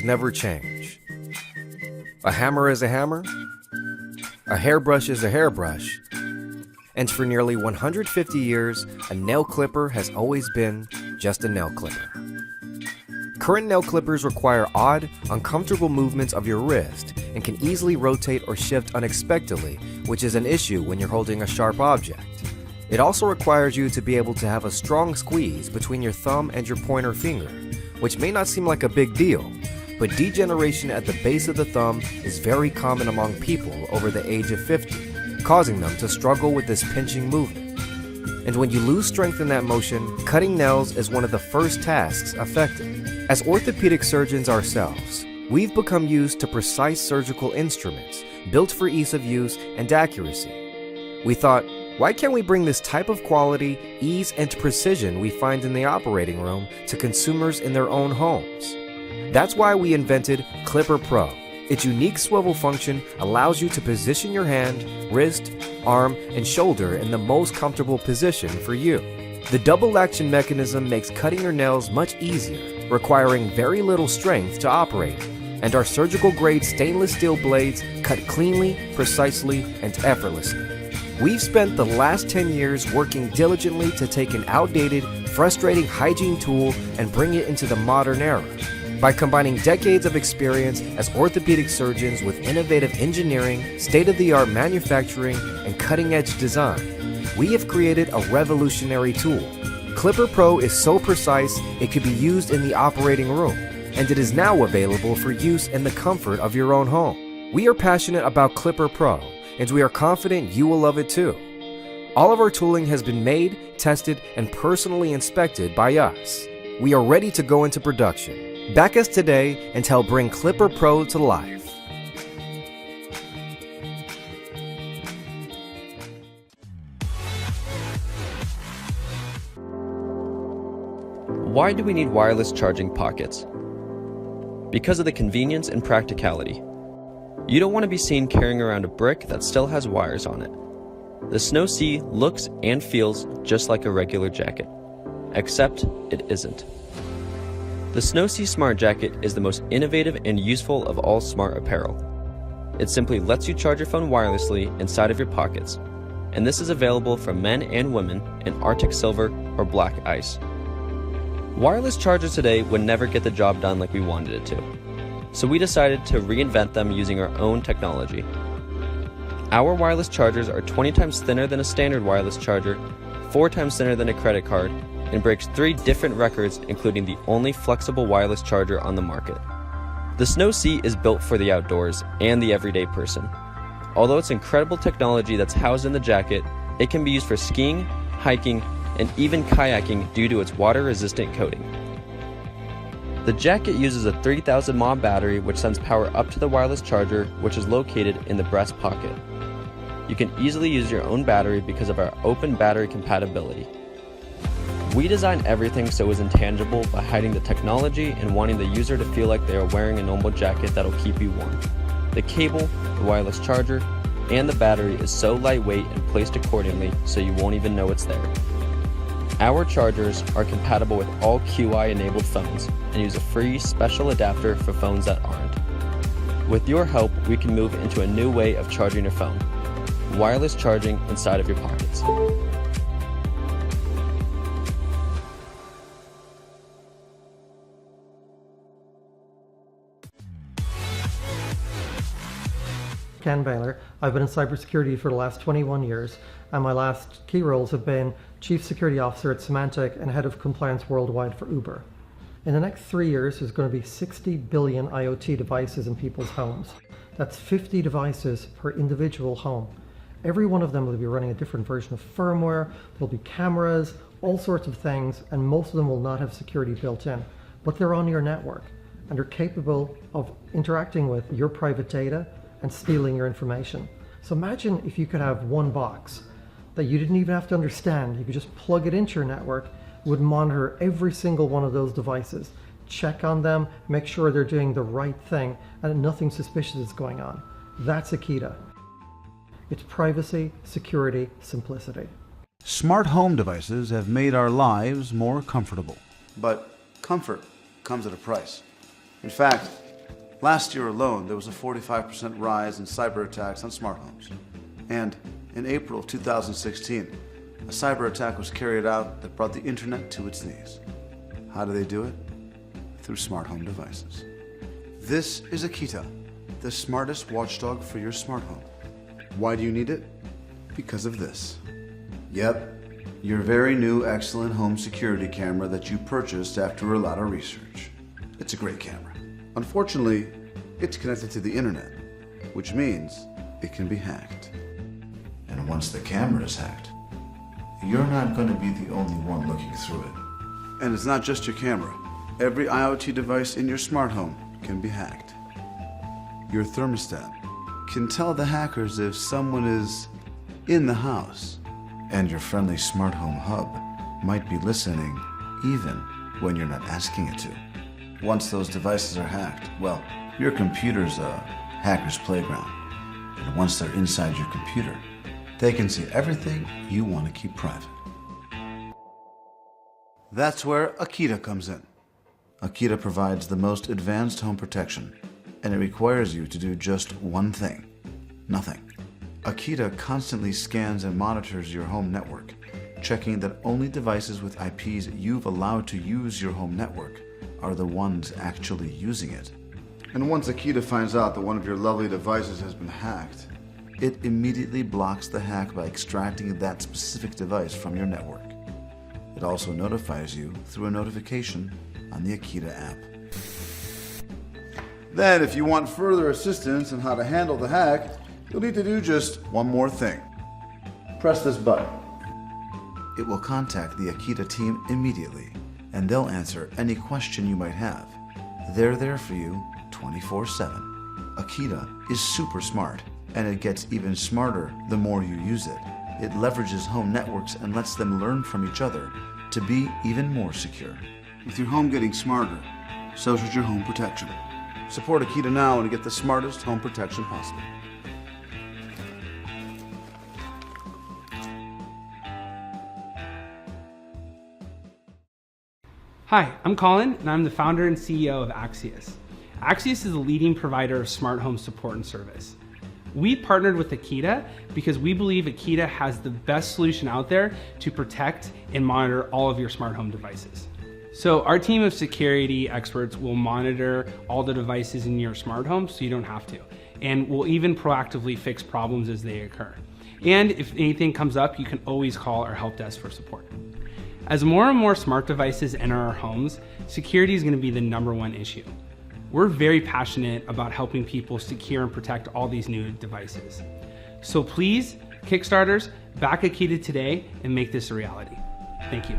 never change. A hammer is a hammer, a hairbrush is a hairbrush, and for nearly 150 years, a nail clipper has always been just a nail clipper. Current nail clippers require odd, uncomfortable movements of your wrist and can easily rotate or shift unexpectedly, which is an issue when you're holding a sharp object. It also requires you to be able to have a strong squeeze between your thumb and your pointer finger, which may not seem like a big deal, but degeneration at the base of the thumb is very common among people over the age of 50, causing them to struggle with this pinching movement. And when you lose strength in that motion, cutting nails is one of the first tasks affected. As orthopedic surgeons ourselves, we've become used to precise surgical instruments built for ease of use and accuracy. We thought, why can't we bring this type of quality, ease, and precision we find in the operating room to consumers in their own homes? That's why we invented Clipper Pro. Its unique swivel function allows you to position your hand, wrist, arm, and shoulder in the most comfortable position for you. The double action mechanism makes cutting your nails much easier, requiring very little strength to operate, and our surgical grade stainless steel blades cut cleanly, precisely, and effortlessly. We've spent the last 10 years working diligently to take an outdated, frustrating hygiene tool and bring it into the modern era. By combining decades of experience as orthopedic surgeons with innovative engineering, state-of-the-art manufacturing, and cutting-edge design, we have created a revolutionary tool. Clipper Pro is so precise it could be used in the operating room, and it is now available for use in the comfort of your own home. We are passionate about Clipper Pro, and we are confident you will love it too. All of our tooling has been made, tested, and personally inspected by us. We are ready to go into production. Back us today and help bring Clipper Pro to life. Why do we need wireless charging pockets? Because of the convenience and practicality. You don't want to be seen carrying around a brick that still has wires on it. The Snow C looks and feels just like a regular jacket, except it isn't. The Snow C Smart Jacket is the most innovative and useful of all smart apparel. It simply lets you charge your phone wirelessly inside of your pockets, and this is available for men and women in Arctic Silver or Black Ice. Wireless chargers today would never get the job done like we wanted it to. So we decided to reinvent them using our own technology. Our wireless chargers are 20 times thinner than a standard wireless charger, 4 times thinner than a credit card, and breaks 3 different records, including the only flexible wireless charger on the market. The Snow C is built for the outdoors and the everyday person. Although it's incredible technology that's housed in the jacket, it can be used for skiing, hiking, and even kayaking due to its water-resistant coating. The jacket uses a 3000 mAh battery which sends power up to the wireless charger, which is located in the breast pocket. You can easily use your own battery because of our open battery compatibility. We design everything so it's intangible by hiding the technology and wanting the user to feel like they are wearing a normal jacket that'll keep you warm. The cable, the wireless charger, and the battery is so lightweight and placed accordingly so you won't even know it's there. Our chargers are compatible with all QI-enabled phones and use a free special adapter for phones that aren't. With your help, we can move into a new way of charging your phone. Wireless charging inside of your pockets. Ken Baylor. I've been in cybersecurity for the last 21 years, and my last key roles have been Chief Security Officer at Symantec and Head of Compliance Worldwide for Uber. In the next 3 years, there's going to be 60 billion IoT devices in people's homes. That's 50 devices per individual home. Every one of them will be running a different version of firmware, there'll be cameras, all sorts of things, and most of them will not have security built in, but they're on your network, and they're capable of interacting with your private data and stealing your information. So imagine if you could have one box that you didn't even have to understand. You could just plug it into your network. It would monitor every single one of those devices, check on them, make sure they're doing the right thing, and nothing suspicious is going on. That's Akita. It's privacy, security, simplicity. Smart home devices have made our lives more comfortable. But comfort comes at a price. In fact, Last year alone, there was a 45% rise in cyber attacks on smart homes. And in April of 2016, a cyber attack was carried out that brought the internet to its knees. How do they do it? Through smart home devices. This is Akita, the smartest watchdog for your smart home. Why do you need it? Because of this. Yep, your very new excellent home security camera that you purchased after a lot of research. It's a great camera. Unfortunately, it's connected to the internet, which means it can be hacked. And once the camera is hacked, you're not going to be the only one looking through it. And it's not just your camera. Every IoT device in your smart home can be hacked. Your thermostat can tell the hackers if someone is in the house. And your friendly smart home hub might be listening even when you're not asking it to. Once those devices are hacked, well, your computer's a hacker's playground. And once they're inside your computer, they can see everything you want to keep private. That's where Akita comes in. Akita provides the most advanced home protection, and it requires you to do just one thing: nothing. Akita constantly scans and monitors your home network, checking that only devices with IPs you've allowed to use your home network are the ones actually using it. And once Akita finds out that one of your lovely devices has been hacked, it immediately blocks the hack by extracting that specific device from your network. It also notifies you through a notification on the Akita app. Then, if you want further assistance on how to handle the hack, you'll need to do just one more thing. Press this button. It will contact the Akita team immediately, and they'll answer any question you might have. They're there for you 24/7. Akita is super smart, and it gets even smarter the more you use it. It leverages home networks and lets them learn from each other to be even more secure. With your home getting smarter, so should your home protection. Support Akita now and get the smartest home protection possible. Hi, I'm Colin, and I'm the founder and CEO of Axius. Axius is a leading provider of smart home support and service. We partnered with Akita because we believe Akita has the best solution out there to protect and monitor all of your smart home devices. So our team of security experts will monitor all the devices in your smart home so you don't have to. And we'll even proactively fix problems as they occur. And if anything comes up, you can always call our help desk for support. As more and more smart devices enter our homes, security is going to be the #1 issue. We're very passionate about helping people secure and protect all these new devices. So please, Kickstarters, back Akita today and make this a reality. Thank you.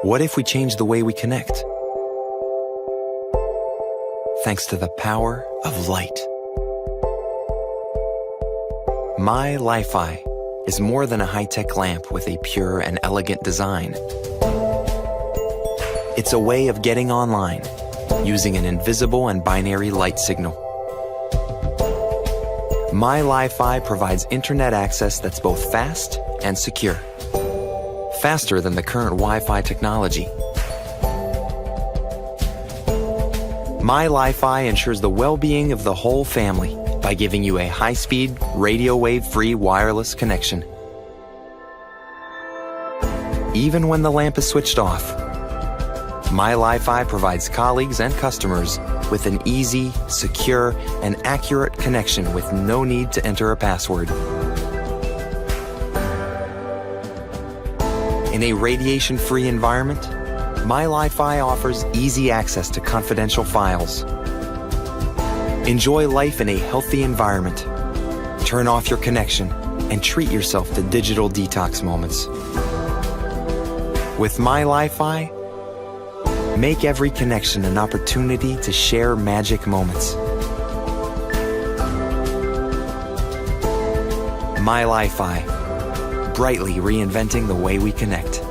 What if we change the way we connect? Thanks to the power of light. My Li-Fi is more than a high-tech lamp with a pure and elegant design. It's a way of getting online using an invisible and binary light signal. My Li-Fi provides internet access that's both fast and secure. Faster than the current Wi-Fi technology. My Li-Fi ensures the well-being of the whole family by giving you a high-speed, radio wave-free wireless connection. Even when the lamp is switched off, My Li-Fi provides colleagues and customers with an easy, secure, and accurate connection with no need to enter a password. In a radiation-free environment, My Li-Fi offers easy access to confidential files. Enjoy life in a healthy environment. Turn off your connection and treat yourself to digital detox moments. With My Li-Fi, make every connection an opportunity to share magic moments. My Li-Fi, brightly reinventing the way we connect.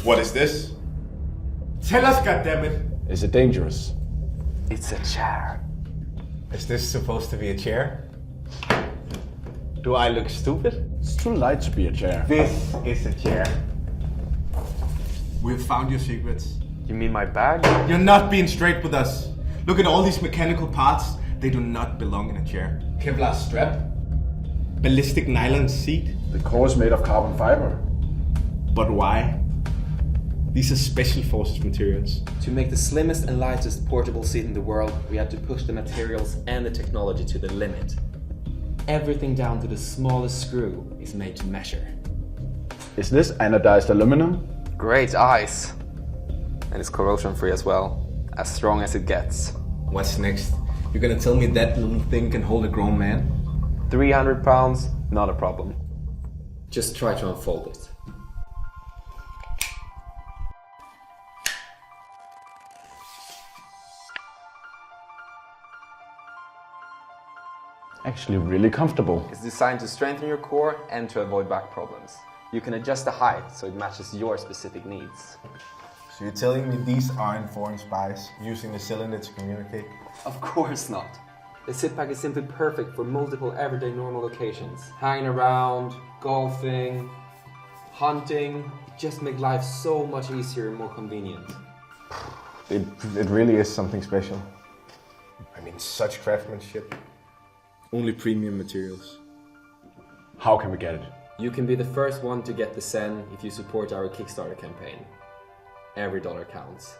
What is this? Tell us, goddammit. Is it dangerous? It's a chair. Is this supposed to be a chair? Do I look stupid? It's too light to be a chair. This is a chair. We've found your secrets. You mean my bag? You're not being straight with us. Look at all these mechanical parts. They do not belong in a chair. Kevlar strap. Ballistic nylon seat. The core is made of carbon fiber. But why? These are special forces materials. To make the slimmest and lightest portable seat in the world, we had to push the materials and the technology to the limit. Everything down to the smallest screw is made to measure. Is this anodized aluminum? Great eyes. And it's corrosion free as well. As strong as it gets. What's next? You're gonna tell me that little thing can hold a grown man? 300 pounds, not a problem. Just try to unfold it. Actually really comfortable. It's designed to strengthen your core and to avoid back problems. You can adjust the height so it matches your specific needs. So you're telling me these aren't foreign spies using the cylinder to communicate? Of course not. The sit pack is simply perfect for multiple everyday normal occasions. Hanging around, golfing, hunting. It just makes life so much easier and more convenient. It really is something special. I mean, such craftsmanship. Only premium materials. How can we get it? You can be the first one to get the Zen if you support our Kickstarter campaign. Every dollar counts.